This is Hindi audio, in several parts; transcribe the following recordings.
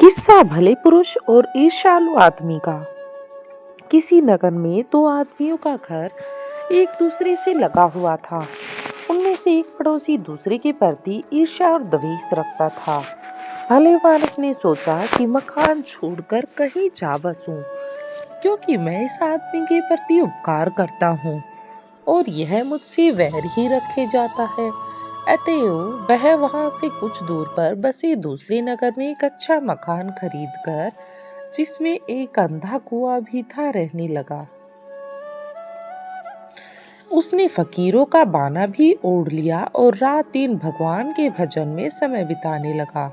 किस्सा भले पुरुष और ईर्ष्यालु आदमी का। किसी नगर में दो आदमियों का घर एक दूसरे से लगा हुआ था। उनमें से एक पड़ोसी दूसरे के प्रति ईर्ष्या और द्वेष रखता था। भले मानस ने सोचा कि मकान छोड़कर कहीं जा बसूं, क्योंकि मैं इस आदमी के प्रति उपकार करता हूँ और यह मुझसे वैर ही रखे जाता है। अतएव वह वहां से कुछ दूर पर बसे दूसरे नगर में एक अच्छा मकान खरीदकर, जिसमें एक अंधा कुआं भी था, रहने लगा। उसने फकीरों का बाना भी ओढ़ लिया और रात दिन भगवान के भजन में समय बिताने लगा।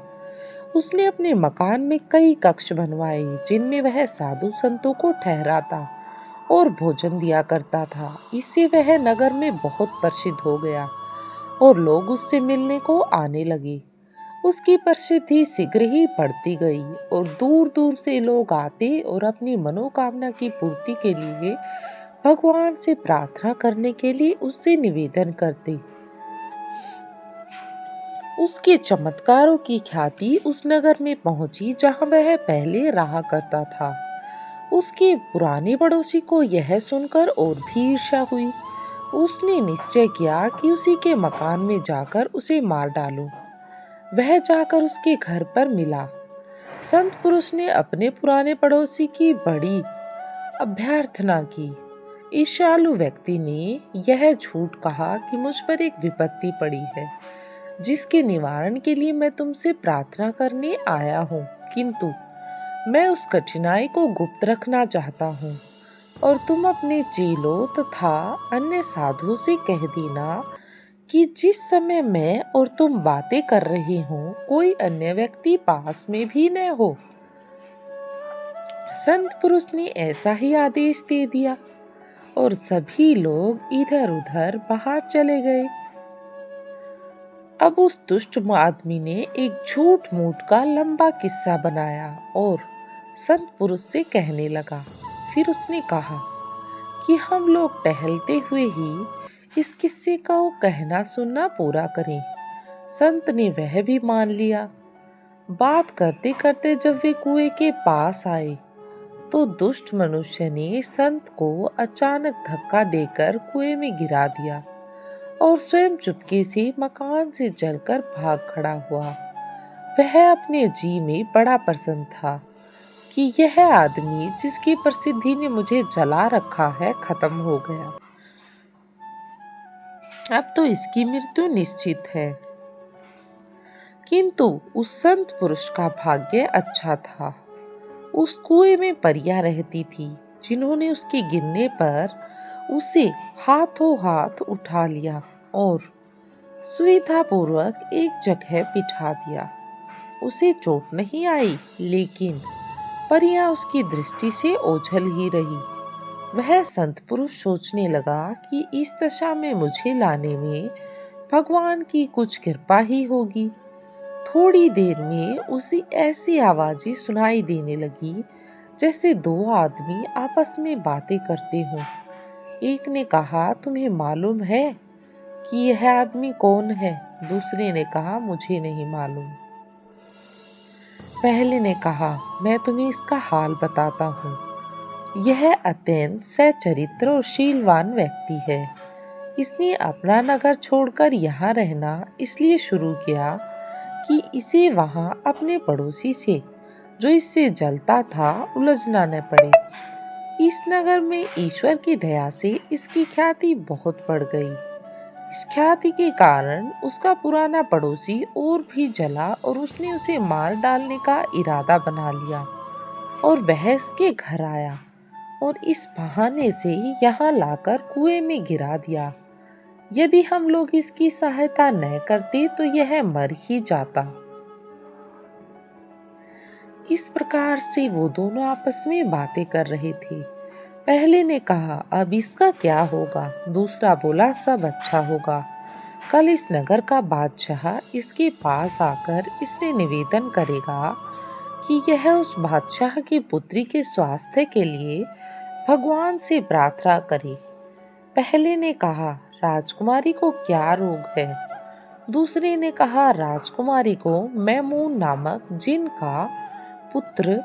उसने अपने मकान में कई कक्ष बनवाए, जिनमें वह साधु संतों को ठहराता और भोजन दिया करता था। इससे वह नगर में बहुत प्रसिद्ध हो गया और लोग उससे मिलने को आने लगे। उसकी प्रसिद्धि शीघ्र ही बढ़ती गई और दूर दूर से लोग आते और अपनी मनोकामना की पूर्ति के लिए भगवान से प्रार्थना करने के लिए उससे निवेदन करते। उसके चमत्कारों की ख्याति उस नगर में पहुंची जहां वह पहले रहा करता था। उसके पुराने पड़ोसी को यह सुनकर और भी ईर्ष्या हुई। उसने निश्चय किया कि उसी के मकान में जाकर उसे मार डालूं। वह जाकर उसके घर पर मिला। संत पुरुष ने अपने पुराने पड़ोसी की बड़ी अभ्यर्थना की। ईर्ष्यालु व्यक्ति ने यह झूठ कहा कि मुझ पर एक विपत्ति पड़ी है, जिसके निवारण के लिए मैं तुमसे प्रार्थना करने आया हूँ, किंतु मैं उस कठिनाई को गुप्त रखना चाहता हूँ और तुम अपने चेलों तथा अन्य साधुओं से कह देना कि जिस समय मैं और तुम बातें कर रहे हो, कोई अन्य व्यक्ति पास में भी न हो। संत पुरुष ने ऐसा ही आदेश दे दिया और सभी लोग इधर उधर बाहर चले गए। अब उस दुष्ट आदमी ने एक झूठ मूठ का लंबा किस्सा बनाया और संत पुरुष से कहने लगा। फिर उसने कहा कि हम लोग टहलते हुए ही इस किस्से का कहना सुनना पूरा करें। संत ने वह भी मान लिया। बात करते करते जब वे कुएं के पास आए तो दुष्ट मनुष्य ने संत को अचानक धक्का देकर कुएं में गिरा दिया और स्वयं चुपके से मकान से चलकर भाग खड़ा हुआ। वह अपने जी में बड़ा प्रसन्न था कि यह आदमी जिसकी प्रसिद्धि ने मुझे जला रखा है, खत्म हो गया। अब तो इसकी मृत्यु निश्चित है। किंतु उस संत पुरुष का भाग्य अच्छा था। उस कुएं में परियां रहती थी, जिन्होंने उसके गिरने पर उसे हाथों हाथ उठा लिया और सुविधापूर्वक एक जगह बिठा दिया। उसे चोट नहीं आई, लेकिन परियां उसकी दृष्टि से ओझल ही रही। वह संत पुरुष सोचने लगा कि इस दशा में मुझे लाने में भगवान की कुछ कृपा ही होगी। थोड़ी देर में उसे ऐसी आवाजें सुनाई देने लगी जैसे दो आदमी आपस में बातें करते हों। एक ने कहा, तुम्हें मालूम है कि यह आदमी कौन है? दूसरे ने कहा, मुझे नहीं मालूम। पहले ने कहा, मैं तुम्हें इसका हाल बताता हूँ। यह अत्यंत सच्चरित्र और शीलवान व्यक्ति है। इसने अपना नगर छोड़कर यहाँ रहना इसलिए शुरू किया कि इसे वहाँ अपने पड़ोसी से, जो इससे जलता था, उलझना न पड़े। इस नगर में ईश्वर की दया से इसकी ख्याति बहुत बढ़ गई। इस ख्याति के कारण उसका पुराना पड़ोसी और भी जला और उसने उसे मार डालने का इरादा बना लिया और वह इसके घर आया और इस बहाने से यहाँ लाकर कुएं में गिरा दिया। यदि हम लोग इसकी सहायता न करते तो यह मर ही जाता। इस प्रकार से वो दोनों आपस में बातें कर रहे थे। पहले ने कहा, अब इसका क्या होगा? दूसरा बोला, सब अच्छा होगा। कल इस नगर का बादशाह इसके पास आकर इससे निवेदन करेगा कि यह उस बादशाह की पुत्री के स्वास्थ्य के लिए भगवान से प्रार्थना करे। पहले ने कहा, राजकुमारी को क्या रोग है? दूसरे ने कहा, राजकुमारी को मैमून नामक जिन का पुत्र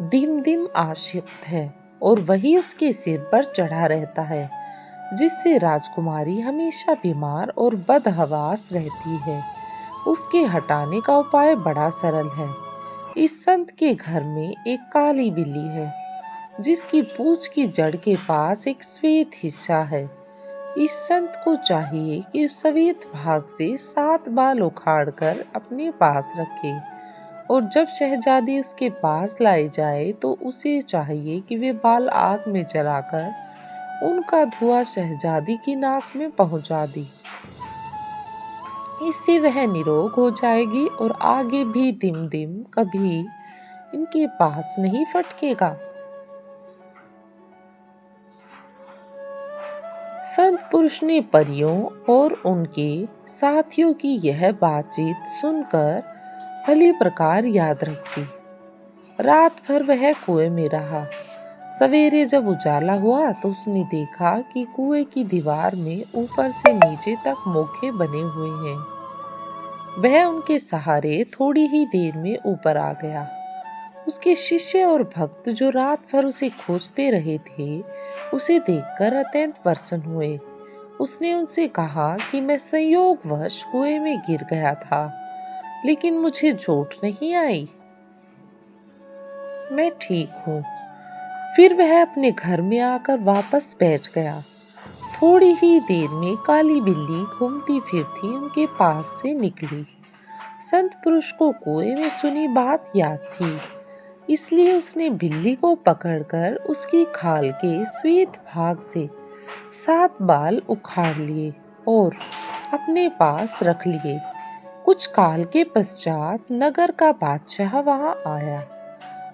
दिम आशिक्त है और वही उसके सिर पर चढ़ा रहता है, जिससे राजकुमारी हमेशा बीमार और बदहवास रहती है। उसके हटाने का उपाय बड़ा सरल है। इस संत के घर में एक काली बिल्ली है, जिसकी पूंछ की जड़ के पास एक श्वेत हिस्सा है। इस संत को चाहिए कि उस श्वेत भाग से 7 बाल उखाड़कर अपने पास रखे, और जब शहजादी उसके पास लाई जाए तो उसे चाहिए कि वे बाल आग में जलाकर उनका धुआं शहजादी की नाक में पहुंचा दे। इससे वह निरोग हो जाएगी और आगे भी दिम दिम कभी इनके पास नहीं फटकेगा। संत पुरुष ने परियों और उनके साथियों की यह बातचीत सुनकर भली प्रकार याद रखी। रात भर वह कुएं में रहा। सवेरे जब उजाला हुआ तो उसने देखा कि कुएं की दीवार में ऊपर से नीचे तक मोखे बने हुए हैं। वह उनके सहारे थोड़ी ही देर में ऊपर आ गया। उसके शिष्य और भक्त जो रात भर उसे खोजते रहे थे, उसे देखकर अत्यंत प्रसन्न हुए। उसने उनसे कहा कि मैं संयोगवश कुएं में गिर गया था, लेकिन मुझे चोट नहीं आई, मैं ठीक हूँ। फिर वह अपने घर में आकर वापस बैठ गया। थोड़ी ही देर में काली बिल्ली घूमती फिरती उनके पास से निकली। संत पुरुष को कुएं में सुनी बात याद थी, इसलिए उसने बिल्ली को पकड़कर उसकी खाल के श्वेत भाग से 7 बाल उखाड़ लिए और अपने पास रख लिए। कुछ काल के पश्चात नगर का बादशाह वहां आया।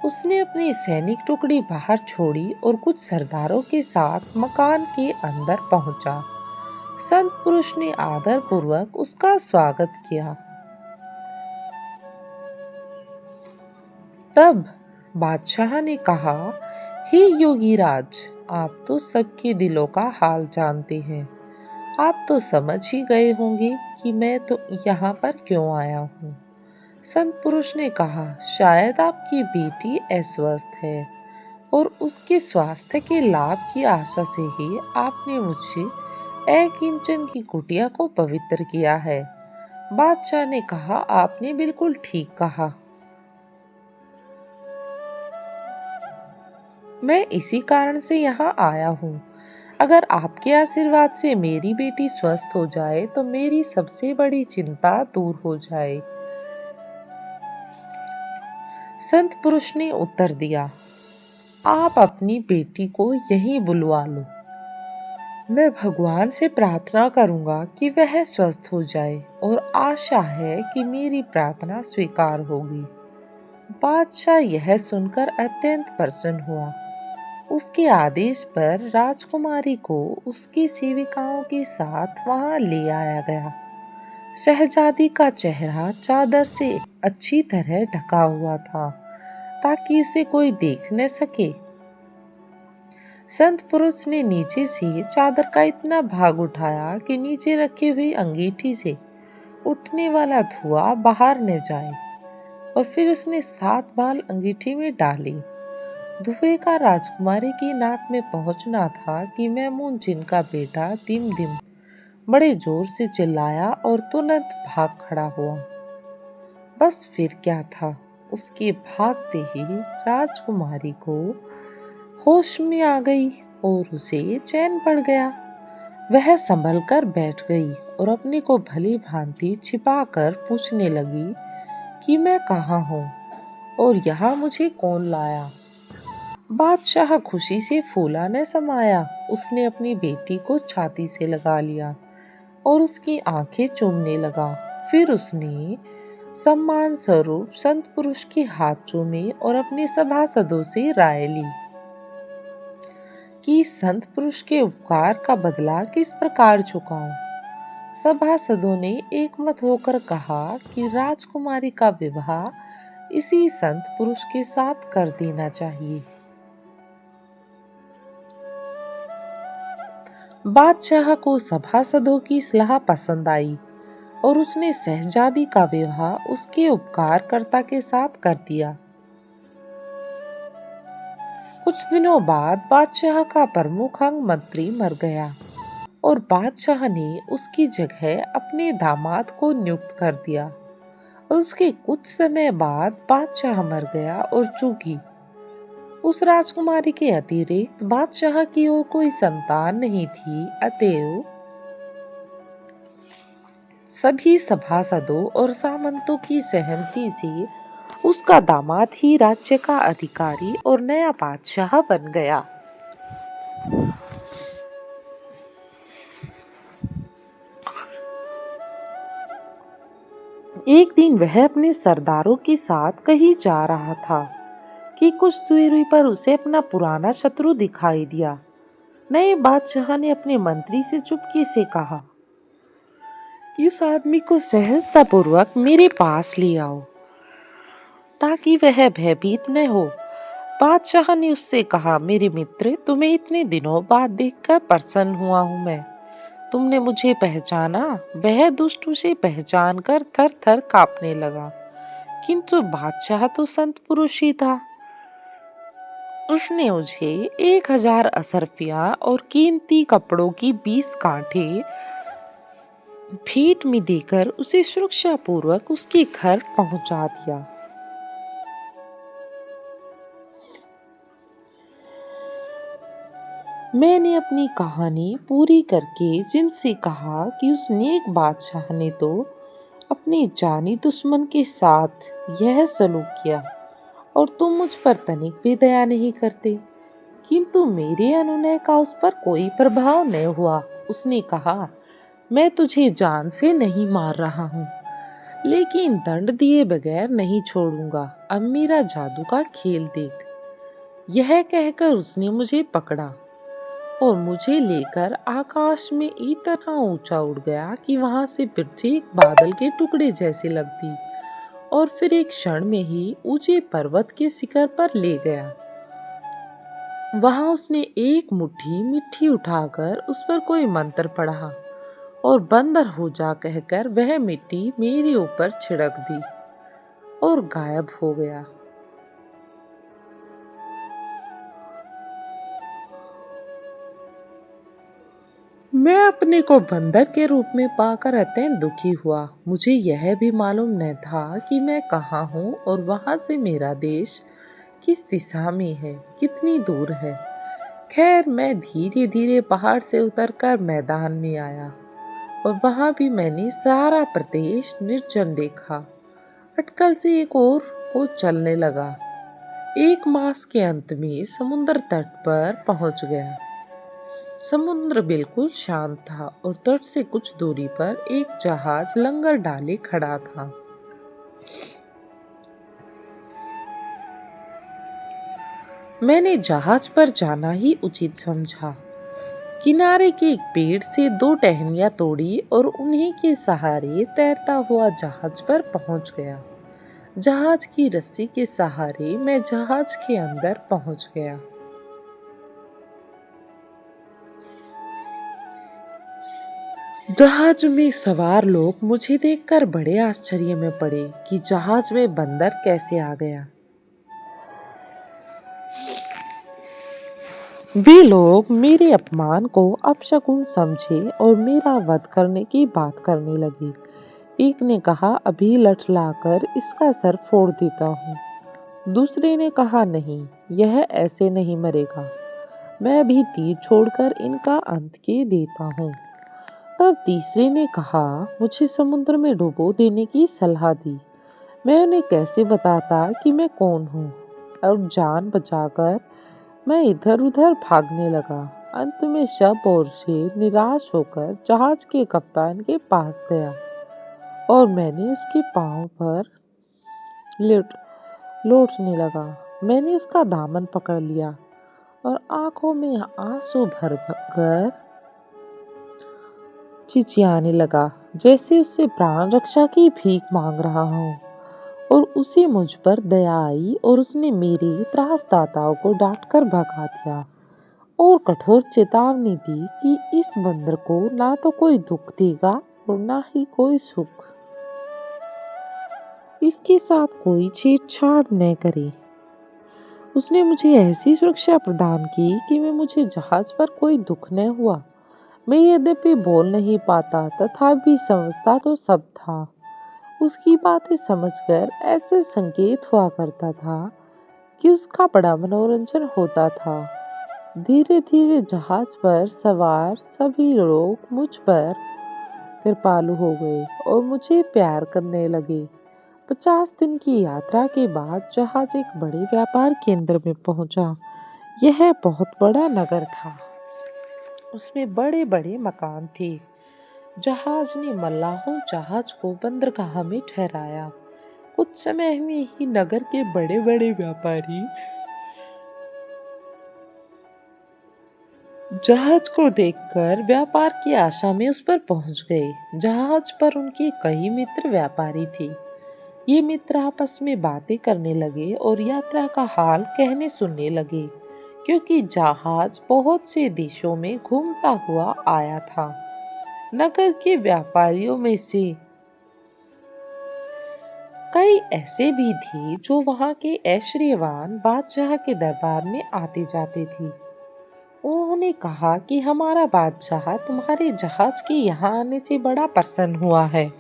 उसने अपनी सैनिक टुकड़ी बाहर छोड़ी और कुछ सरदारों के साथ मकान के अंदर पहुंचा। संत पुरुष ने आदर पूर्वक उसका स्वागत किया। तब बादशाह ने कहा, हे योगीराज, आप तो सबके दिलों का हाल जानते हैं। आप तो समझ ही गए होंगे कि मैं तो यहाँ पर क्यों आया हूँ। संत पुरुष ने कहा, शायद आपकी बेटी अस्वस्थ है और उसके स्वास्थ्य के लाभ की आशा से ही आपने मुझसे एक इंचन की कुटिया को पवित्र किया है। बादशाह ने कहा, आपने बिल्कुल ठीक कहा। मैं इसी कारण से यहाँ आया हूँ। अगर आपके आशीर्वाद से मेरी बेटी स्वस्थ हो जाए तो मेरी सबसे बड़ी चिंता दूर हो जाए। संत पुरुष ने उत्तर दिया, आप अपनी बेटी को यहीं बुलवा लो। मैं भगवान से प्रार्थना करूंगा कि वह स्वस्थ हो जाए और आशा है कि मेरी प्रार्थना स्वीकार होगी। बादशाह यह सुनकर अत्यंत प्रसन्न हुआ। उसके आदेश पर राजकुमारी को उसकी सेविकाओं के साथ वहां ले आया गया। शहजादी का चेहरा चादर से अच्छी तरह ढका हुआ था, ताकि उसे कोई देख न सके। संत पुरुष ने नीचे से चादर का इतना भाग उठाया कि नीचे रखी हुई अंगीठी से उठने वाला धुआं बाहर न जाए, और फिर उसने 7 बाल अंगीठी में डाले। धुएं का राजकुमारी की नाक में पहुंचना था कि मैमून, जिनका बेटा दिम दिम, बड़े जोर से चिल्लाया और तुरंत भाग खड़ा हुआ। बस फिर क्या था, उसके भागते ही राजकुमारी को होश में आ गई और उसे चैन पड़ गया। वह संभल कर बैठ गई और अपने को भली भांति छिपाकर पूछने लगी कि मैं कहाँ हूँ और यहाँ मुझे कौन लाया। बादशाह खुशी से फूला न समाया। उसने अपनी बेटी को छाती से लगा लिया और उसकी आंखें चूमने लगा। फिर उसने सम्मान स्वरूप संत पुरुष के हाथ चूमे और अपने सभासदों से राय ली कि संत पुरुष के उपकार का बदला किस प्रकार चुकाऊं। सभासदों ने एकमत होकर कहा कि राजकुमारी का विवाह इसी संत पुरुष के साथ कर देना चाहिए। बादशाह को सभासदों की सलाह पसंद आई और उसने शहजादी का विवाह उसके उपकारकर्ता के साथ कर दिया। कुछ दिनों बाद बादशाह का प्रमुख अंग मंत्री मर गया और बादशाह ने उसकी जगह अपने दामाद को नियुक्त कर दिया। और उसके कुछ समय बाद बादशाह मर गया और चूंकि उस राजकुमारी के अतिरिक्त बादशाह की और कोई संतान नहीं थी, अतएव सभी सभासदों और सामंतों की सहमति से उसका दामाद ही राज्य का अधिकारी और नया बादशाह बन गया। एक दिन वह अपने सरदारों के साथ कहीं जा रहा था कि कुछ दूरी पर उसे अपना पुराना शत्रु दिखाई दिया। नए बादशाह ने अपने मंत्री से चुपके से कहा, इस आदमी को सहजतापूर्वक मेरे पास ले आओ ताकि वह भयभीत न हो। बादशाह ने उससे कहा, मेरे मित्र, तुम्हें इतने दिनों बाद देखकर प्रसन्न हुआ हूँ मैं। तुमने मुझे पहचाना। वह दुष्ट उसे पहचान कर थर थर कांपने लगा, किंतु बादशाह तो संत पुरुष ही था। उसने मुझे 1000 असरफियां और कीमती कपड़ों की 20 कांटे भेंट में देकर उसे सुरक्षा पूर्वक उसके घर पहुंचा दिया। मैंने अपनी कहानी पूरी करके जिनसे कहा कि उस नेक बादशाह ने तो अपने जानी दुश्मन के साथ यह सलूक किया और तुम मुझ पर तनिक भी दया नहीं करते, किंतु मेरे अनुनय का उस पर कोई प्रभाव न हुआ। उसने कहा, मैं तुझे जान से नहीं मार रहा हूँ, लेकिन दंड दिए बगैर नहीं छोड़ूंगा। अब मेरा जादू का खेल देख। यह कहकर उसने मुझे पकड़ा और मुझे लेकर आकाश में इतना ऊंचा उड़ गया कि वहां से पृथ्वी एक बादल के टुकड़े जैसे लगती और फिर एक क्षण में ही ऊंचे पर्वत के शिखर पर ले गया। वहां उसने एक मुट्ठी मिट्टी उठाकर उस पर कोई मंत्र पढ़ा और बंदर हो जा कहकर वह मिट्टी मेरे ऊपर छिड़क दी और गायब हो गया। मैं अपने को बंदर के रूप में पाकर अत्यंत दुखी हुआ। मुझे यह भी मालूम न था कि मैं कहाँ हूँ और वहां से मेरा देश किस दिशा में है, कितनी दूर है। खैर, मैं धीरे धीरे पहाड़ से उतरकर मैदान में आया और वहां भी मैंने सारा प्रदेश निर्जन देखा। अटकल से एक ओर को चलने लगा। 1 मास के अंत में समुद्र तट पर पहुंच गया। समुद्र बिल्कुल शांत था और तट से कुछ दूरी पर एक जहाज लंगर डाले खड़ा था। मैंने जहाज पर जाना ही उचित समझा। किनारे के एक पेड़ से 2 टहनियां तोड़ी और उन्हीं के सहारे तैरता हुआ जहाज पर पहुंच गया। जहाज की रस्सी के सहारे मैं जहाज के अंदर पहुंच गया। जहाज में सवार लोग मुझे देखकर बड़े आश्चर्य में पड़े कि जहाज में बंदर कैसे आ गया। वे लोग मेरे अपमान को अपशकुन समझे और मेरा वध करने की बात करने लगे। एक ने कहा, अभी लठलाकर इसका सर फोड़ देता हूँ। दूसरे ने कहा, नहीं, यह ऐसे नहीं मरेगा। मैं अभी तीर छोड़कर इनका अंत के देता हूँ। तब तीसरे ने कहा, मुझे समुद्र में डुबो देने की सलाह दी। मैं उन्हें कैसे बताता कि मैं कौन हूँ। और जान बचाकर मैं इधर उधर भागने लगा। अंत में सब ओर से निराश होकर जहाज के कप्तान के पास गया और मैंने उसके पांव पर लौटने लगा। मैंने उसका दामन पकड़ लिया और आंखों में आंसू भर कर चिचियाने लगा, जैसे उससे प्राण रक्षा की भीख मांग रहा हूँ। और उसे मुझ पर दया आई और उसने मेरे त्रासदाताओं को डांटकर भगा दिया और कठोर चेतावनी दी कि इस बंदर को ना तो कोई दुख देगा और ना ही कोई सुख। इसके साथ कोई छेड़छाड़ न करे। उसने मुझे ऐसी सुरक्षा प्रदान की कि मुझे जहाज पर कोई दुख न हुआ। मैं यद्यपि बोल नहीं पाता तथापि समझता तो सब था। उसकी बातें समझकर ऐसे संकेत हुआ करता था कि उसका बड़ा मनोरंजन होता था। धीरे धीरे जहाज पर सवार सभी लोग मुझ पर कृपालु हो गए और मुझे प्यार करने लगे। 50 दिन की यात्रा के बाद जहाज एक बड़े व्यापार केंद्र में पहुंचा। यह बहुत बड़ा नगर था। उसमें बड़े बड़े मकान थे। जहाज ने मल्लाहों जहाज को बंदरगाह में ठहराया। कुछ समय में ही नगर के बड़े बड़े व्यापारी जहाज को देखकर व्यापार की आशा में उस पर पहुंच गए। जहाज पर उनके कई मित्र व्यापारी थे। ये मित्र आपस में बातें करने लगे और यात्रा का हाल कहने सुनने लगे, क्योंकि जहाज बहुत से देशों में घूमता हुआ आया था। नगर के व्यापारियों में से कई ऐसे भी थे जो वहां के ऐश्वर्यवान बादशाह के दरबार में आते जाते थे। उन्होंने कहा कि हमारा बादशाह तुम्हारे जहाज के यहाँ आने से बड़ा प्रसन्न हुआ है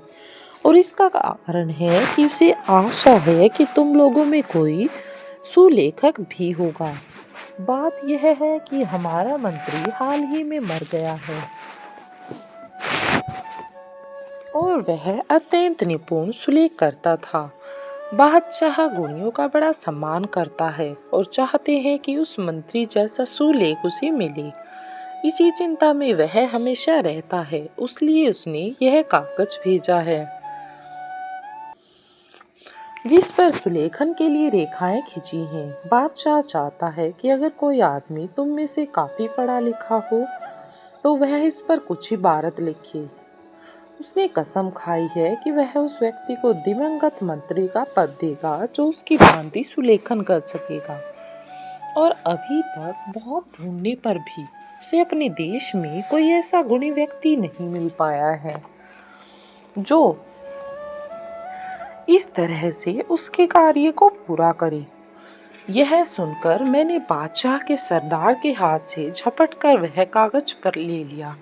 और इसका कारण है कि उसे आशा है कि तुम लोगों में कोई सुलेखक भी होगा। बात यह है कि हमारा मंत्री हाल ही में मर गया है और वह अत्यंत निपुण सुलेख करता था। बादशाह गुणियों का बड़ा सम्मान करता है और चाहते हैं कि उस मंत्री जैसा सुलेख उसे मिले। इसी चिंता में वह हमेशा रहता है, इसलिए उसने यह कागज भेजा है जिस पर सुलेखन के लिए रेखाएं खींची हैं। बादशाह चाहता है कि अगर कोई आदमी तुम में से काफी पढ़ा लिखा हो तो वह इस पर कुछ इबारत लिखे। उसने कसम खाई है कि वह उस व्यक्ति को दिवंगत मंत्री का पद देगा जो उसकी भांति सुलेखन कर सकेगा। और अभी तक बहुत ढूंढने पर भी उसे अपने देश में कोई ऐसा गुणी व्यक्ति नहीं मिल पाया है जो इस तरह से उसके कार्य को पूरा करे। यह सुनकर मैंने बादशाह के सरदार के हाथ से झपट कर वह कागज पर ले लिया।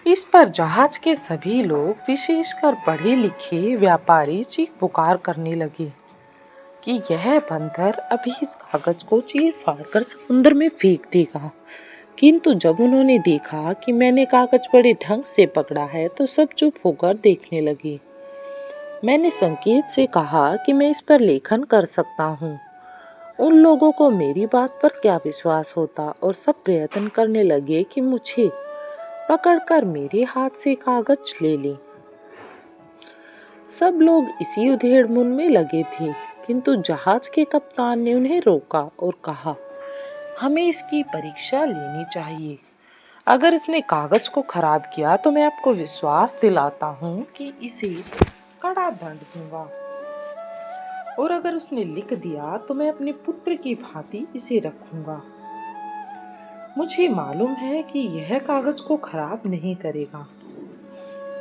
इस पर जहाज के सभी लोग, विशेषकर पढ़े लिखे व्यापारी, चीख पुकार करने लगे कि यह बंदर अभी इस कागज को चीर फाड़ कर समुद्र में फेंक देगा। किंतु जब उन्होंने देखा कि मैंने कागज बड़े ढंग से पकड़ा है तो सब चुप होकर देखने लगे। मैंने संकेत से कहा कि मैं इस पर लेखन कर सकता हूँ। उन लोगों को मेरी बात पर क्या विश्वास होता और सब प्रयत्न करने लगे कि मुझे पकड़कर मेरे हाथ से कागज ले लें। सब लोग इसी उधेड़-बुन में लगे थे, किंतु जहाज के कप्तान ने उन्हें रोका और कहा, हमें इसकी परीक्षा लेनी चाहिए। अगर इसने कागज को खराब किया तो मैं आपको विश्वास दिलाता हूँ कि इसे कड़ा दंड दूंगा, और अगर उसने लिख दिया तो मैं अपने पुत्र की भांति इसे रखूंगा। मुझे मालूम है कि यह कागज को खराब नहीं करेगा।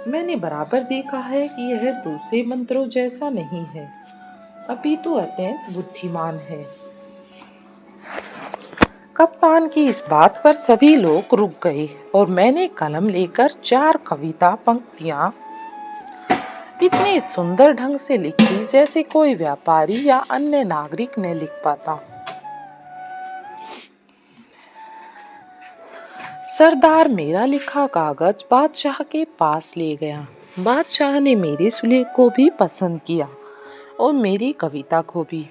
मैंने बराबर देखा है कि यह दूसरे मंत्रों जैसा नहीं है, अपितु अत्यंत बुद्धिमान है। कप्तान की इस बात पर सभी लोग रुक गए और मैंने कलम लेकर 4 कविता पंक्तियां इतने सुंदर ढंग से लिखी जैसे कोई व्यापारी या अन्य नागरिक ने लिख पाता। सरदार मेरा लिखा कागज बादशाह के पास ले गया। बादशाह ने मेरे सुलेख को भी पसंद किया और मेरी कविता को भी।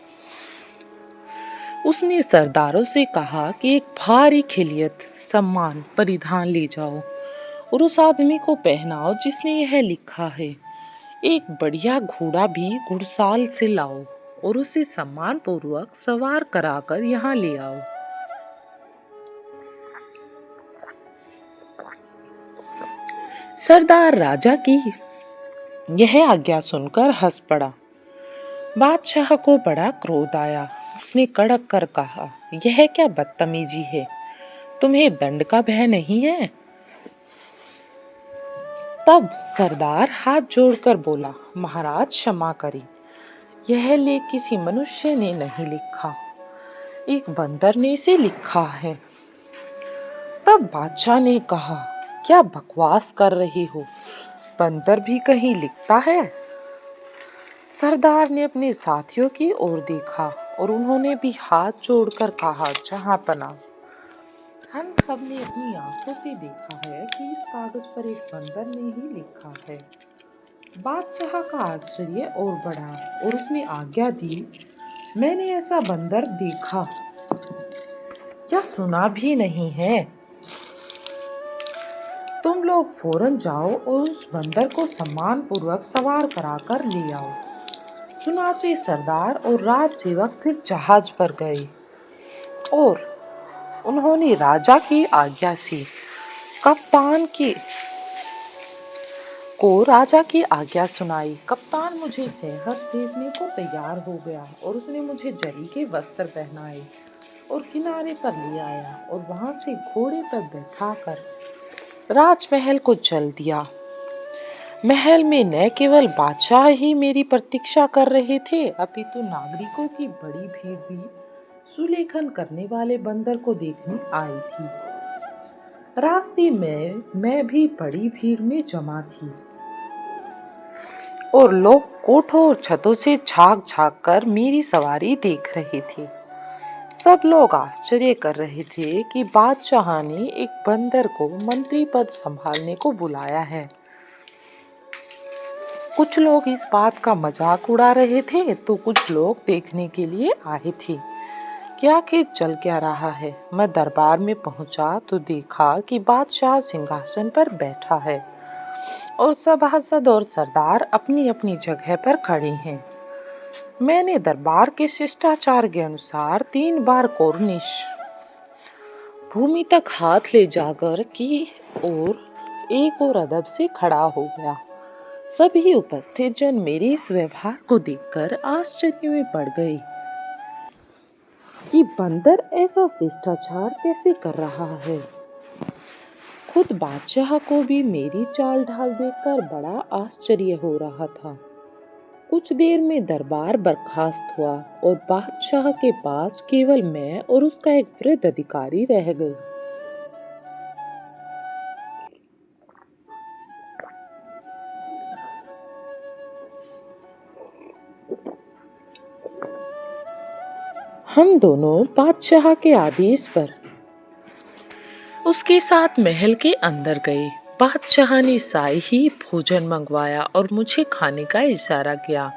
उसने सरदारों से कहा कि एक भारी खिलियत सम्मान परिधान ले जाओ और उस आदमी को पहनाओ जिसने यह लिखा है। एक बढ़िया घोड़ा भी घुड़साल से लाओ और उसे सम्मान पूर्वक सवार कराकर यहाँ ले आओ। सरदार राजा की यह आज्ञा सुनकर हंस पड़ा। बादशाह को बड़ा क्रोध आया। उसने कड़क कर कहा, यह क्या बदतमीजी है? तुम्हें दंड का भय नहीं है? तब सरदार हाथ जोड़कर बोला, महाराज क्षमा करें, यह लेख किसी मनुष्य ने नहीं लिखा, एक बंदर ने इसे लिखा है। तब बादशाह ने कहा, क्या बकवास कर रही हो, बंदर भी कहीं लिखता है? सरदार ने अपने साथियों की ओर देखा और उन्होंने भी हाथ जोड़कर कहा, जहां पनाह। हम सब ने अपनी आंखों से देखा है कि इस कागज पर एक बंदर ने ही लिखा है। बादशाह का आश्चर्य और बढ़ा और उसने आज्ञा दी, मैंने ऐसा बंदर देखा या सुना भी नहीं है। तुम लोग फौरन जाओ और उस बंदर को सम्मान पूर्वक सवार कराकर ले आओ। चुनाचे सरदार और राजसेवक फिर जहाज पर गए और उन्होंने राजा की आज्ञा से कप्तान को राजा की आज्ञा सुनाई। कप्तान मुझे शहर भेजने को तैयार हो गया और उसने मुझे जरी के वस्त्र पहनाए और किनारे पर ले आया और वहां से घोड़े पर बैठाकर राजमहल को चल दिया। महल में न केवल बादशाह ही मेरी प्रतीक्षा कर रहे थे, अपितु नागरिकों की बड़ी भीड़ भी सुलेखन करने वाले बंदर को देखने आई थी। रास्ते में मैं भी बड़ी भीड़ में जमा थी और लोग कोठों और छतों से झांक झांक कर मेरी सवारी देख रहे थे। सब लोग आश्चर्य कर रहे थे कि बादशाह ने एक बंदर को मंत्री पद संभालने को बुलाया है। कुछ लोग इस बात का मजाक उड़ा रहे थे तो कुछ लोग देखने के लिए आए थे कि आखिर चल क्या रहा है। मैं दरबार में पहुंचा तो देखा कि बादशाह सिंहासन पर बैठा है और सभासद और सरदार अपनी अपनी जगह पर खड़े हैं। मैंने दरबार के शिष्टाचार के अनुसार 3 बार कोर्निश भूमि तक हाथ ले जाकर की और एक और अदब से खड़ा हो गया। सभी उपस्थित जन मेरे इस व्यवहार को देखकर आश्चर्य में पड़ गए कि बंदर ऐसा शिष्टाचार कैसे कर रहा है। खुद बादशाह को भी मेरी चाल ढाल देखकर बड़ा आश्चर्य हो रहा था। कुछ देर में दरबार बर्खास्त हुआ और बादशाह के पास केवल मैं और उसका एक वृद्ध अधिकारी रह गए। हम दोनों बादशाह के आदेश पर उसके साथ महल के अंदर गए। बादशाह ने शाही भोजन मंगवाया और मुझे खाने का इशारा किया।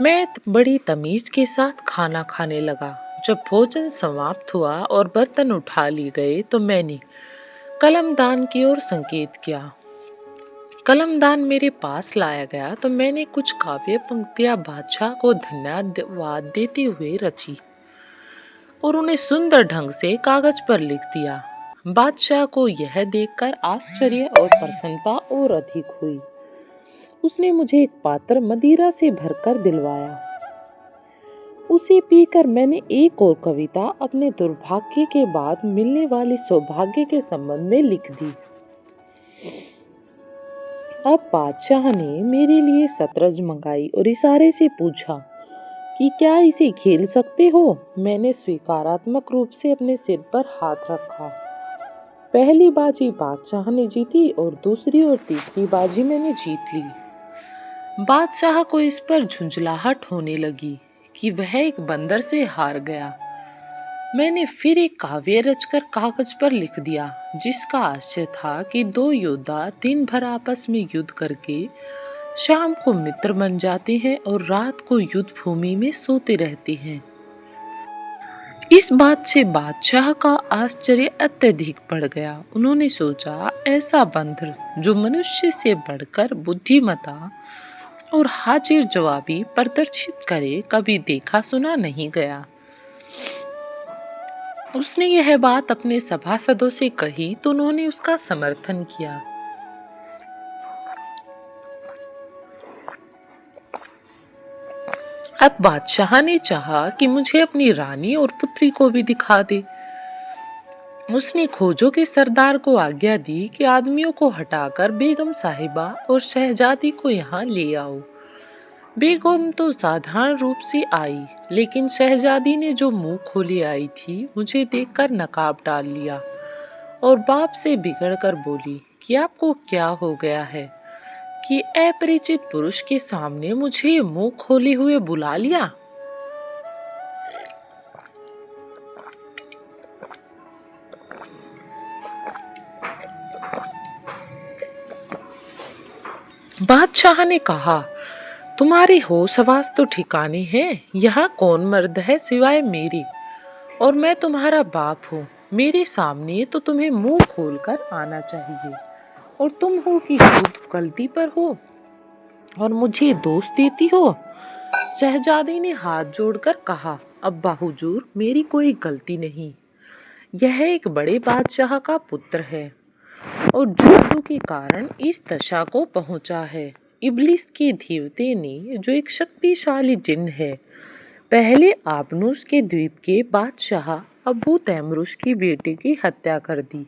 मैं बड़ी तमीज के साथ खाना खाने लगा। जब भोजन समाप्त हुआ और बर्तन उठा लिए गए तो मैंने कलमदान की ओर संकेत किया। कलमदान मेरे पास लाया गया तो मैंने कुछ काव्य पंक्तियां बादशाह को धन्यवाद देते हुए रची और उन्हें सुंदर ढंग से कागज पर लिख दिया। बादशाह को यह देखकर आश्चर्य और प्रसन्नता और अधिक हुई। उसने मुझे एक पात्र मदिरा से भरकर दिलवाया। उसे पीकर मैंने एक और कविता अपने दुर्भाग्य के बाद मिलने वाले सौभाग्य के संबंध में लिख दी। अब बादशाह ने मेरे लिए शतरंज मंगाई और इशारे से पूछा कि क्या इसे खेल सकते हो। मैंने स्वीकारात्मक रूप से अपने सिर पर हाथ रखा। पहली बाजी बादशाह ने जीती और दूसरी और तीसरी बाजी मैंने जीत ली। बादशाह को इस पर झुंझलाहट होने लगी कि वह एक बंदर से हार गया। मैंने फिर एक काव्य रचकर कागज पर लिख दिया, जिसका आशय था कि 2 योद्धा दिन भर आपस में युद्ध करके शाम को मित्र बन जाते हैं और रात को युद्ध भूमि में सोते रहते हैं। इस बात से बादशाह का आश्चर्य अत्यधिक बढ़ गया। उन्होंने सोचा, ऐसा बंदर जो मनुष्य से बढ़कर बुद्धिमता और हाजिर जवाबी प्रदर्शित करे, कभी देखा सुना नहीं गया। उसने यह बात अपने सभासदों से कही तो उन्होंने उसका समर्थन किया। अब बादशाह ने चाहा कि मुझे अपनी रानी और पुत्री को भी दिखा दे। उसने खोजों के सरदार को आज्ञा दी कि आदमियों को हटाकर बेगम साहिबा और शहजादी को यहाँ ले आओ। बेगम तो साधारण रूप से आई, लेकिन शहजादी ने जो मुंह खोली आई थी मुझे देखकर नकाब डाल लिया और बाप से बिगड़ कर बोली कि आपको क्या हो गया है कि अपरिचित पुरुष के सामने मुझे मुंह खोले हुए बुला लिया। बादशाह ने कहा, तुम्हारे होश हवास तो ठिकाने हैं। यहाँ कौन मर्द है सिवाय मेरे, और मैं तुम्हारा बाप हूँ। मेरे सामने तो तुम्हें मुंह खोलकर आना चाहिए, और तुम हो कि खुद गलती पर हो और मुझे दोष देती हो। शहजादी ने हाथ जोड़कर कहा, अब्बा हुजूर, मेरी कोई गलती नहीं। यह एक बड़े बादशाह का पुत्र है और जुल्म के कारण इस दशा को पहुंचा है। इब्लिस के देवते ने, जो एक शक्तिशाली जिन है, पहले आपनुस के द्वीप के बादशाह अबू तैमरुश की बेटे की हत्या कर दी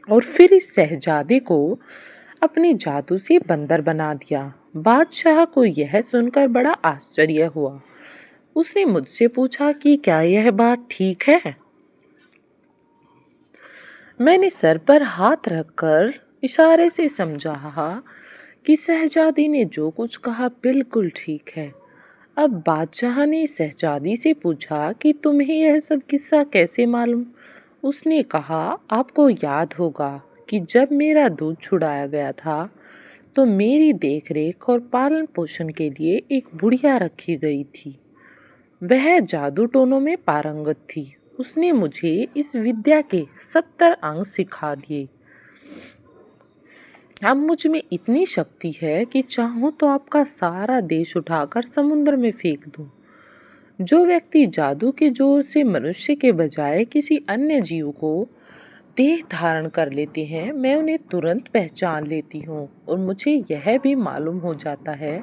और फिर इस शहजादे को अपने जादू से बंदर बना दिया। बादशाह को यह सुनकर बड़ा आश्चर्य हुआ। उसने मुझसे पूछा कि क्या यह बात ठीक है। मैंने सर पर हाथ रखकर इशारे से समझाया कि शहजादी ने जो कुछ कहा बिल्कुल ठीक है। अब बादशाह ने शहजादी से पूछा कि तुम्हें यह सब किस्सा कैसे मालूम। उसने कहा, आपको याद होगा कि जब मेरा दूध छुड़ाया गया था तो मेरी देखरेख और पालन पोषण के लिए एक बुढ़िया रखी गई थी। वह जादू टोनों में पारंगत थी। उसने मुझे इस विद्या के 70 अंग सिखा दिए। अब मुझ में इतनी शक्ति है कि चाहूं तो आपका सारा देश उठाकर समुद्र में फेंक दूं। जो व्यक्ति जादू के जोर से मनुष्य के बजाय किसी अन्य जीव को देह धारण कर लेते हैं, मैं उन्हें तुरंत पहचान लेती हूँ और मुझे यह भी मालूम हो जाता है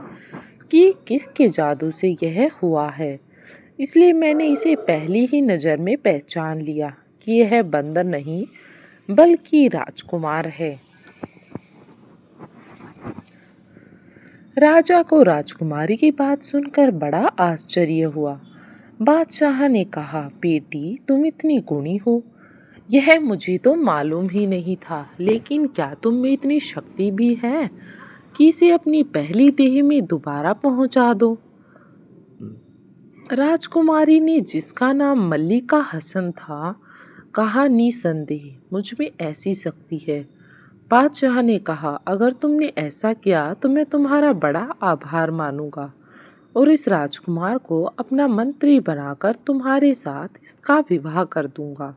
कि किसके जादू से यह हुआ है। इसलिए मैंने इसे पहली ही नज़र में पहचान लिया कि यह बंदर नहीं बल्कि राजकुमार है। राजा को राजकुमारी की बात सुनकर बड़ा आश्चर्य हुआ। बादशाह ने कहा, बेटी, तुम इतनी गुणी हो, यह मुझे तो मालूम ही नहीं था। लेकिन क्या तुम में इतनी शक्ति भी है कि इसे अपनी पहली देह में दोबारा पहुंचा दो। राजकुमारी ने, जिसका नाम मल्लिका हसन था, कहा, निसंदेह मुझ में ऐसी शक्ति है। बादशाह ने कहा, अगर तुमने ऐसा किया तो मैं तुम्हारा बड़ा आभार मानूंगा और इस राजकुमार को अपना मंत्री बनाकर तुम्हारे साथ इसका विवाह कर दूंगा।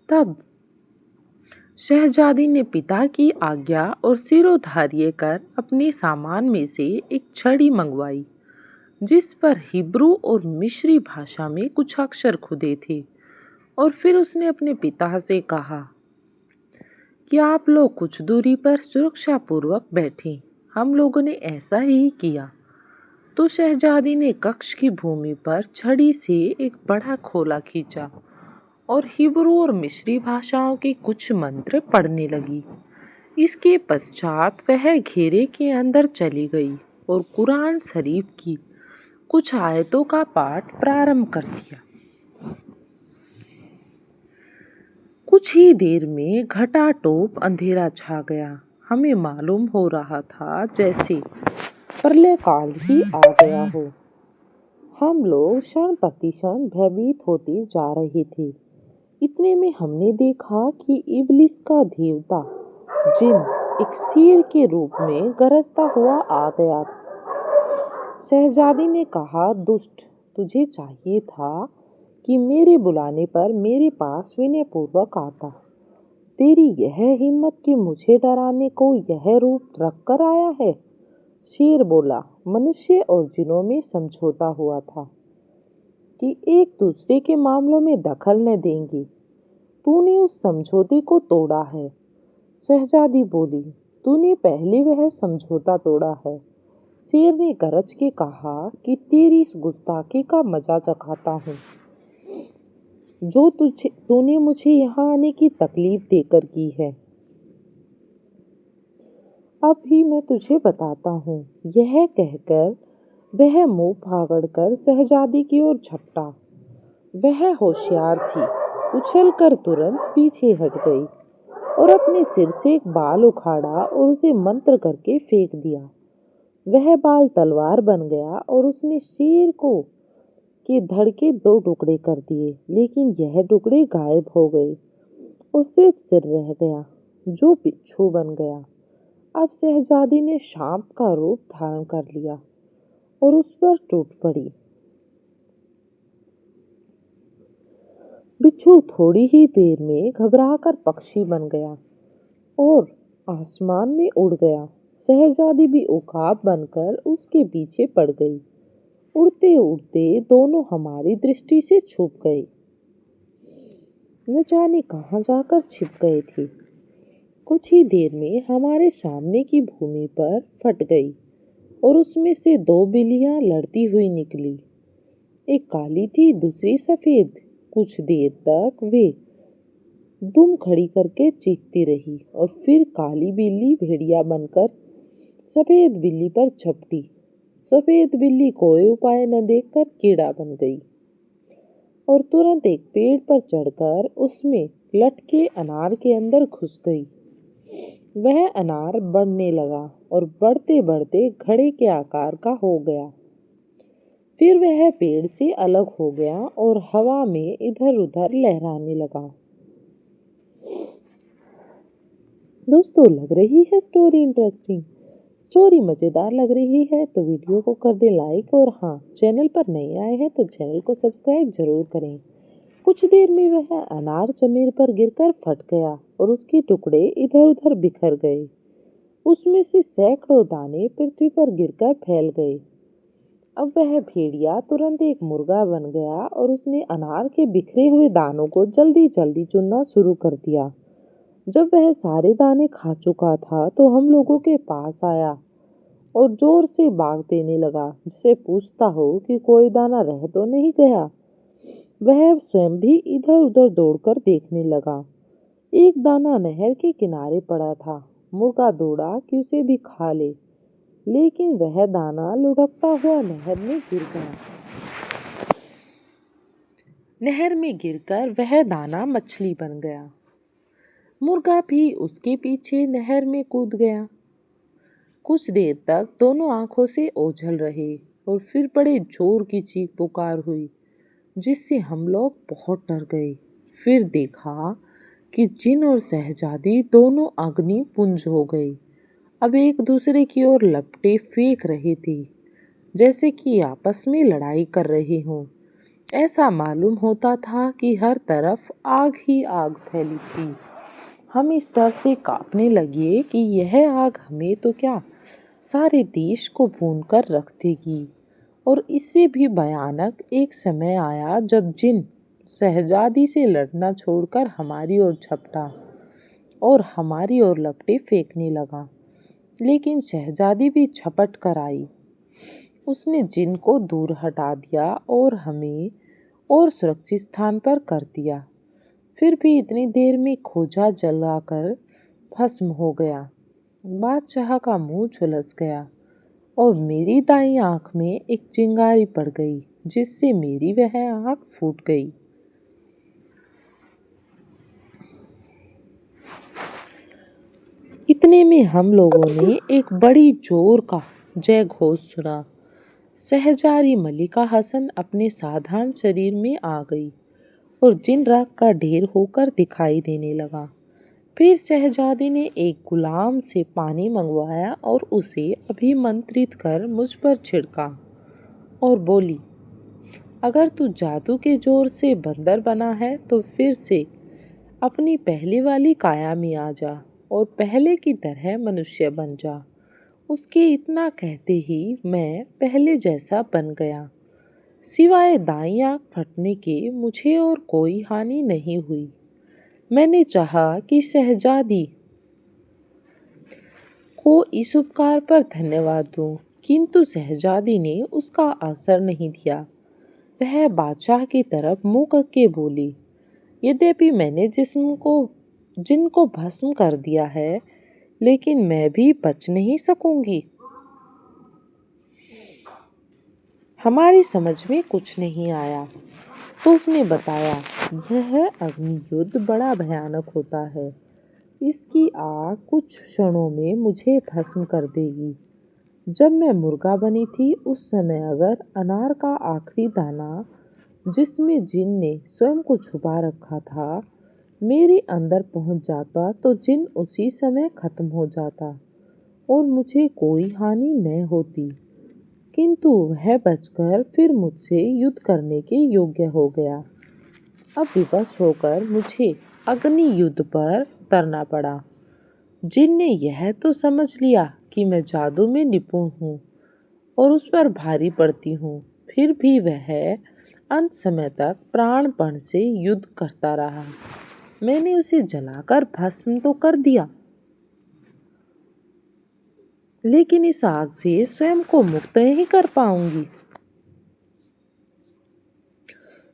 तब शहजादी ने पिता की आज्ञा और सिरोधार्य कर अपने सामान में से एक छड़ी मंगवाई जिस पर हिब्रू और मिस्री भाषा में कुछ अक्षर खुदे थे, और फिर उसने अपने पिता से कहा कि आप लोग कुछ दूरी पर सुरक्षा पूर्वक बैठें। हम लोगों ने ऐसा ही किया। तो शहजादी ने कक्ष की भूमि पर छड़ी से एक बड़ा खोला खींचा और हिब्रू और मिस्री भाषाओं के कुछ मंत्र पढ़ने लगी। इसके पश्चात वह घेरे के अंदर चली गई और कुरान शरीफ की कुछ आयतों का पाठ प्रारंभ कर दिया। कुछ ही देर में घटाटोप अंधेरा छा गया। हमें मालूम हो रहा था जैसे प्रलय काल ही आ गया हो। हम लोग क्षण प्रतिक्षण भयभीत होते जा रहे थे। इतने में हमने देखा कि इब्लिस का देवता जिन एक शेर के रूप में गरजता हुआ आ गया। शहजादी ने कहा, दुष्ट, तुझे चाहिए था कि मेरे बुलाने पर मेरे पास विनय पूर्वक आता। तेरी यह हिम्मत कि मुझे डराने को यह रूप रख कर आया है। शेर बोला, मनुष्य और जिनों में समझौता हुआ था कि एक दूसरे के मामलों में दखल न देंगे। तूने उस समझौते को तोड़ा है। शहजादी बोली, तूने पहले वह समझौता तोड़ा है। शेर ने गरज के कहा कि तेरी इस गुस्ताखी का मजा चखाता हूँ। जो तूने मुझे यहाँ आने की तकलीफ देकर की है। अब भी मैं तुझे बताता हूँ। यह कहकर वह मुंह फाड़कर शहजादी की ओर झपटा। वह होशियार थी, उछलकर तुरंत पीछे हट गई और अपने सिर से एक बाल उखाड़ा और उसे मंत्र करके फेंक दिया। वह बाल तलवार बन गया और उसने शेर को के धड़ के दो टुकड़े कर दिए, लेकिन यह टुकड़े गायब हो गए और सिर्फ सिर रह गया, जो बिच्छू बन गया। अब शहजादी ने सांप का रूप धारण कर लिया और उस पर टूट पड़ी। बिच्छू थोड़ी ही देर में घबराकर पक्षी बन गया और आसमान में उड़ गया। शहजादी भी उकाब बनकर उसके पीछे पड़ गई। उड़ते उड़ते दोनों हमारी दृष्टि से छुप गए, न जाने कहाँ जाकर छिप गए थे। कुछ ही देर में हमारे सामने की भूमि पर फट गई और उसमें से दो बिल्लियां लड़ती हुई निकली। एक काली थी, दूसरी सफेद। कुछ देर तक वे दुम खड़ी करके चीखती रही और फिर काली बिल्ली भेड़िया बनकर सफेद बिल्ली पर झपटी। सफेद बिल्ली कोई उपाय न देखकर कीड़ा बन गई और तुरंत एक पेड़ पर चढ़कर उसमें लटके अनार के अंदर घुस गई। वह अनार बढ़ने लगा और बढ़ते बढ़ते घड़े के आकार का हो गया। फिर वह पेड़ से अलग हो गया और हवा में इधर उधर लहराने लगा। दोस्तों, लग रही है स्टोरी इंटरेस्टिंग? स्टोरी मज़ेदार लग रही है तो वीडियो को कर दें लाइक, और हाँ, चैनल पर नए आए हैं तो चैनल को सब्सक्राइब जरूर करें। कुछ देर में वह अनार जमीन पर गिरकर फट गया और उसके टुकड़े इधर उधर बिखर गए। उसमें से सैकड़ों दाने पृथ्वी पर गिरकर फैल गए। अब वह भेड़िया तुरंत एक मुर्गा बन गया और उसने अनार के बिखरे हुए दानों को जल्दी जल्दी चुनना शुरू कर दिया। जब वह सारे दाने खा चुका था तो हम लोगों के पास आया और जोर से बाग देने लगा, जिसे पूछता हो कि कोई दाना रह तो नहीं गया। वह स्वयं भी इधर उधर दौड़कर देखने लगा। एक दाना नहर के किनारे पड़ा था। मुर्गा दौड़ा कि उसे भी खा ले, लेकिन वह दाना लुढ़कता हुआ नहर में गिर गया। नहर में गिरकर वह दाना मछली बन गया। मुर्गा भी उसके पीछे नहर में कूद गया। कुछ देर तक दोनों आंखों से ओझल रहे और फिर बड़े जोर की चीख पुकार हुई, जिससे हम लोग बहुत डर गए। फिर देखा कि जिन और शहजादी दोनों अग्नि पुंज हो गए। अब एक दूसरे की ओर लपटे फेंक रहे थे, जैसे कि आपस में लड़ाई कर रहे हों। ऐसा मालूम होता था कि हर तरफ आग ही आग फैली थी। हम इस डर से कांपने लगे कि यह आग हमें तो क्या, सारे देश को भून कर रख देगी। और इससे भी भयानक एक समय आया जब जिन शहजादी से लड़ना छोड़कर हमारी ओर झपटा और हमारी ओर लपटे फेंकने लगा। लेकिन शहजादी भी झपट कर आई। उसने जिन को दूर हटा दिया और हमें और सुरक्षित स्थान पर कर दिया। फिर भी इतनी देर में खोजा जलाकर भस्म हो गया। बादशाह का मुंह झुलस गया और मेरी दाईं आंख में एक चिंगारी पड़ गई, जिससे मेरी वह आंख फूट गई। इतने में हम लोगों ने एक बड़ी जोर का जय घोष सुना। शहजादी मलिका हसन अपने साधारण शरीर में आ गई और जिन राख का ढेर होकर दिखाई देने लगा। फिर शहजादी ने एक गुलाम से पानी मंगवाया और उसे अभिमंत्रित कर मुझ पर छिड़का और बोली, अगर तू जादू के जोर से बंदर बना है तो फिर से अपनी पहले वाली काया में आ जा और पहले की तरह मनुष्य बन जा। उसके इतना कहते ही मैं पहले जैसा बन गया। सिवाय दाईं आंख फटने के मुझे और कोई हानि नहीं हुई। मैंने चाहा कि शहजादी को इस उपकार पर धन्यवाद दूं, किंतु शहजादी ने उसका असर नहीं दिया। वह बादशाह की तरफ मुंह करके बोली, यद्यपि मैंने जिनको भस्म कर दिया है, लेकिन मैं भी बच नहीं सकूंगी। हमारी समझ में कुछ नहीं आया। तो उसने बताया, यह अग्नि युद्ध बड़ा भयानक होता है। इसकी आग कुछ क्षणों में मुझे भस्म कर देगी। जब मैं मुर्गा बनी थी उस समय अगर अनार का आखिरी दाना, जिसमें जिन ने स्वयं को छुपा रखा था, मेरे अंदर पहुंच जाता तो जिन उसी समय खत्म हो जाता और मुझे कोई हानि न होती। किंतु वह बचकर फिर मुझसे युद्ध करने के योग्य हो गया। अब विवश होकर मुझे अग्नि युद्ध पर उतरना पड़ा। जिन ने यह तो समझ लिया कि मैं जादू में निपुण हूँ और उस पर भारी पड़ती हूँ, फिर भी वह अंत समय तक प्राणपण से युद्ध करता रहा। मैंने उसे जलाकर भस्म तो कर दिया, लेकिन इस आग से स्वयं को मुक्त नहीं कर पाऊंगी।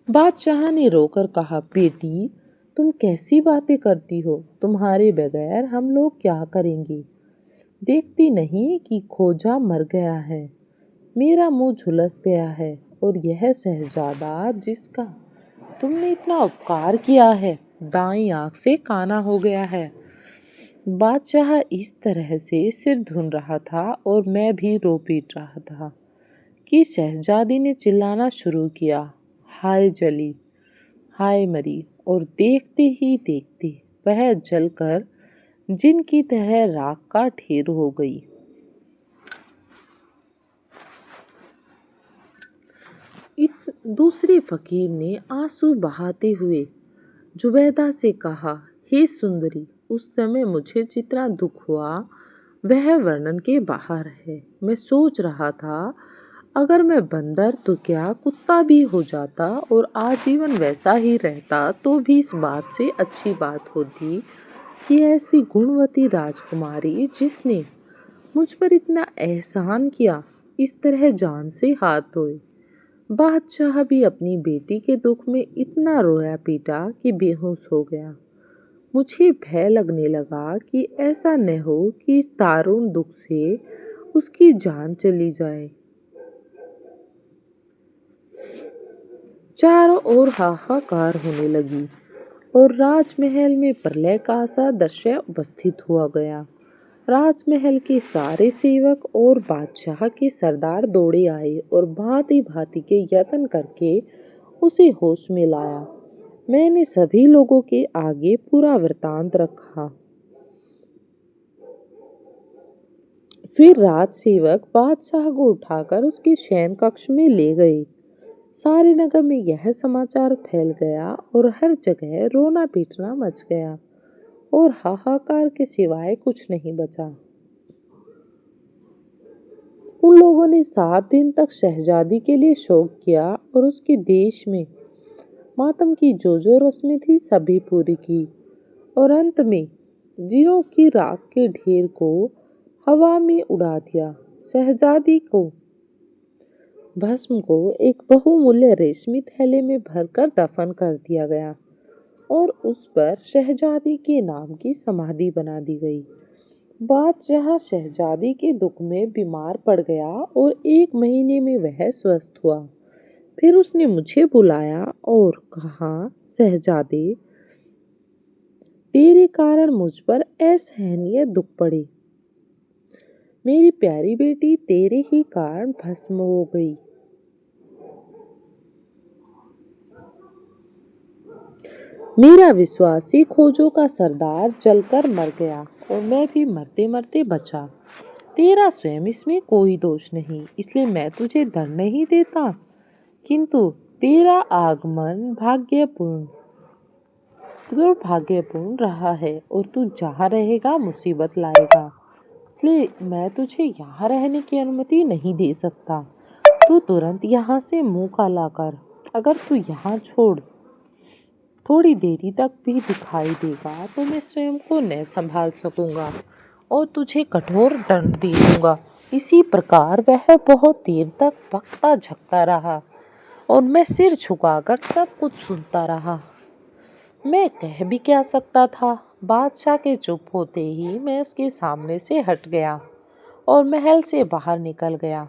बादशाह ने रोकर कहा, बेटी तुम कैसी बातें करती हो? तुम्हारे बगैर हम लोग क्या करेंगे? देखती नहीं कि खोजा मर गया है, मेरा मुंह झुलस गया है, और यह शहजादा जिसका तुमने इतना उपकार किया है, दाईं आंख से काना हो गया है। बादशाह इस तरह से सिर धुन रहा था और मैं भी रो पीट रहा था कि शहजादी ने चिल्लाना शुरू किया, हाय जली, हाय मरी, और देखते ही देखते वह जलकर जिनकी तरह राख का ढेर हो गई। दूसरे फकीर ने आंसू बहाते हुए जुबैदा से कहा, हे सुंदरी, उस समय मुझे जितना दुख हुआ वह वर्णन के बाहर है। मैं सोच रहा था, अगर मैं बंदर तो क्या कुत्ता भी हो जाता और आजीवन वैसा ही रहता तो भी इस बात से अच्छी बात होती कि ऐसी गुणवती राजकुमारी जिसने मुझ पर इतना एहसान किया, इस तरह जान से हाथ धोए। बादशाह भी अपनी बेटी के दुख में इतना रोया पीटा कि बेहोश हो गया। मुझे भय लगने लगा कि ऐसा न हो कि इस दारुण दुख से उसकी जान चली जाए। चारों ओर हाहाकार होने लगी और राजमहल में प्रलय का सा दृश्य उपस्थित हुआ गया। राजमहल के सारे सेवक और बादशाह के सरदार दौड़े आए और भांति भांति के यत्न करके उसे होश में लाया। मैंने सभी लोगों के आगे पूरा वृतांत रखा। फिर राजसेवक बादशाह को उठाकर उसके शयन कक्ष में ले गए। सारे नगर में यह समाचार फैल गया और हर जगह रोना पीटना मच गया और हाहाकार के सिवाय कुछ नहीं बचा। उन लोगों ने 7 दिन तक शहजादी के लिए शोक किया और उसके देश में मातम की जो रस्में थी सभी पूरी की, और अंत में जियों की राख के ढेर को हवा में उड़ा दिया। शहजादी को भस्म को एक बहुमूल्य रेशमी थैले में भरकर दफन कर दिया गया और उस पर शहजादी के नाम की समाधि बना दी गई। बादशाह शहजादी के दुख में बीमार पड़ गया और 1 महीने में वह स्वस्थ हुआ। फिर उसने मुझे बुलाया और कहा, शहजादे, तेरे कारण मुझ पर असहनीय दुख पड़े। मेरी प्यारी बेटी तेरे ही कारण भस्म हो गई। मेरा विश्वासी खोजों का सरदार जलकर मर गया और मैं भी मरते मरते बचा। तेरा स्वयं इसमें कोई दोष नहीं, इसलिए मैं तुझे दंड नहीं देता, किंतु तेरा आगमन दुर्भाग्यपूर्ण रहा है और तू जहाँ रहेगा मुसीबत लाएगा, इसलिए मैं तुझे यहाँ रहने की अनुमति नहीं दे सकता। तू तुरंत यहाँ से मुंह काला कर। अगर तू यहाँ छोड़ थोड़ी देरी तक भी दिखाई देगा तो मैं स्वयं को न संभाल सकूंगा और तुझे कठोर दंड दे दूंगा। इसी प्रकार वह बहुत देर तक बकता झकता रहा और मैं सिर झुकाकर सब कुछ सुनता रहा। मैं कह भी क्या सकता था। बादशाह के चुप होते ही मैं उसके सामने से हट गया और महल से बाहर निकल गया।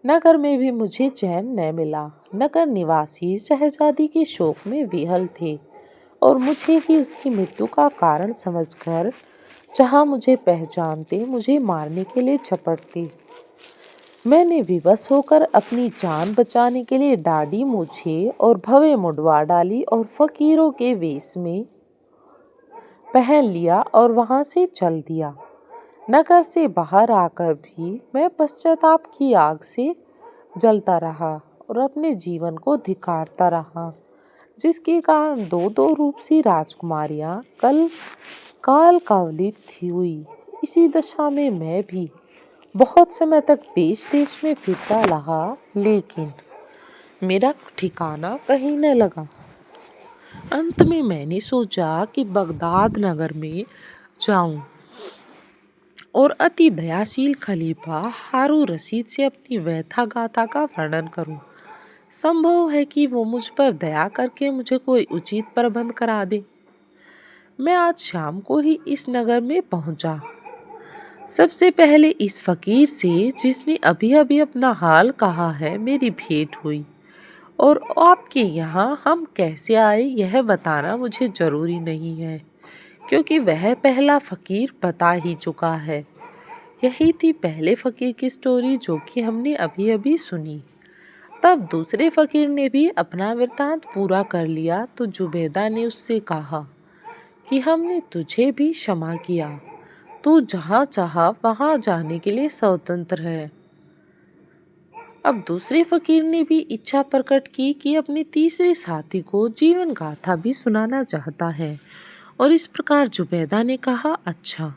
नगर में भी मुझे चैन न मिला। नगर निवासी शहजादी के शोक में विहल थे और मुझे ही उसकी मृत्यु का कारण समझकर जहाँ मुझे पहचानते मुझे मारने के लिए झपटते। मैंने विवश होकर अपनी जान बचाने के लिए दाढ़ी मूछे और भवें मुंडवा डाली और फकीरों के वेश में पहन लिया और वहां से चल दिया। नगर से बाहर आकर भी मैं पश्चाताप की आग से जलता रहा और अपने जीवन को धिक्कारता रहा, जिसके कारण दो दो रूपसी राजकुमारियां कल काल कवलित थी हुई। इसी दशा में मैं भी बहुत समय तक देश देश में फिरता रहा, लेकिन मेरा ठिकाना कहीं न लगा। अंत में मैंने सोचा कि बगदाद नगर में जाऊं और अति दयाशील खलीफा हारून रशीद से अपनी व्यथा गाथा का वर्णन करूं। संभव है कि वो मुझ पर दया करके मुझे कोई उचित प्रबंध करा दे। मैं आज शाम को ही इस नगर में पहुंचा। सबसे पहले इस फकीर से, जिसने अभी अभी अपना हाल कहा है, मेरी भेंट हुई और आपके यहाँ हम कैसे आए यह बताना मुझे जरूरी नहीं है, क्योंकि वह पहला फकीर बता ही चुका है। यही थी पहले फकीर की स्टोरी जो कि हमने अभी अभी सुनी। तब दूसरे फकीर ने भी अपना वृतांत पूरा कर लिया तो जुबैदा ने उससे कहा कि हमने तुझे भी क्षमा किया, तू जहाँ चाहा वहाँ जाने के लिए स्वतंत्र है। अब दूसरे फकीर ने भी इच्छा प्रकट की कि अपने तीसरे साथी को जीवन गाथा भी सुनाना चाहता है और इस प्रकार जुबैदा ने कहा, अच्छा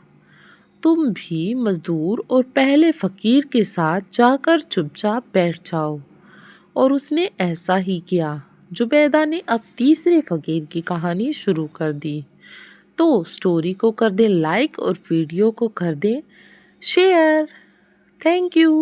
तुम भी मजदूर और पहले फकीर के साथ जाकर चुपचाप बैठ जाओ। और उसने ऐसा ही किया। जुबैदा ने अब तीसरे फकीर की कहानी शुरू कर दी। तो स्टोरी को कर दे लाइक और वीडियो को कर दे शेयर। Thank you.